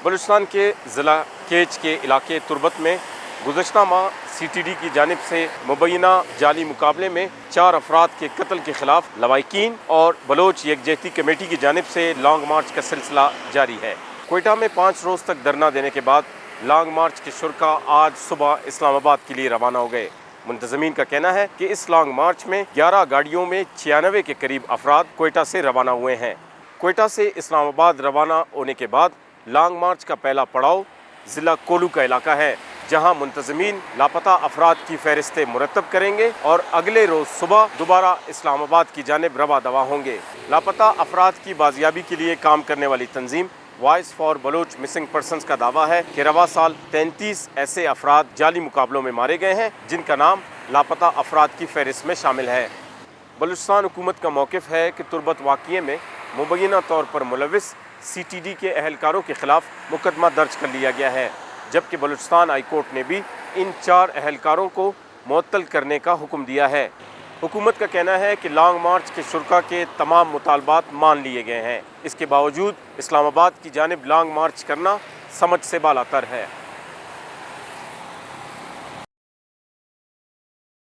بلوچستان کے ضلع کیچ کے علاقے تربت میں گزشتہ ماہ CTD کی جانب سے مبینہ جعلی مقابلے میں 4 افراد کے قتل کے خلاف لوائقین اور بلوچ یکجہتی کمیٹی کی جانب سے لانگ مارچ کا سلسلہ جاری ہے۔ کوئٹہ میں 5 روز تک دھرنا دینے کے بعد لانگ مارچ کے شرکاء آج صبح اسلام آباد کے لیے روانہ ہو گئے۔ منتظمین کا کہنا ہے کہ اس لانگ مارچ میں 11 گاڑیوں میں 96 کے قریب افراد کوئٹہ سے روانہ ہوئے ہیں۔ کوئٹہ سے اسلام آباد روانہ ہونے کے بعد لانگ مارچ کا پہلا پڑاؤ ضلع کولو کا علاقہ ہے، جہاں منتظمین لاپتہ افراد کی فہرستیں مرتب کریں گے اور اگلے روز صبح دوبارہ اسلام آباد کی جانب رواں دواں ہوں گے۔ لاپتہ افراد کی بازیابی کے لیے کام کرنے والی تنظیم voice for Baloch missing persons کا دعویٰ ہے کہ رواں سال 33 ایسے افراد جعلی مقابلوں میں مارے گئے ہیں جن کا نام لاپتہ افراد کی فہرست میں شامل ہے۔ بلوچستان حکومت کا موقف ہے کہ تربت واقعے میں مبینہ طور پر ملوث CTD کے اہلکاروں کے خلاف مقدمہ درج کر لیا گیا ہے، جبکہ بلوچستان ہائی کورٹ نے بھی ان 4 اہلکاروں کو معطل کرنے کا حکم دیا ہے۔ حکومت کا کہنا ہے کہ لانگ مارچ کے شرکاء کے تمام مطالبات مان لیے گئے ہیں، اس کے باوجود اسلام آباد کی جانب لانگ مارچ کرنا سمجھ سے بالاتر ہے۔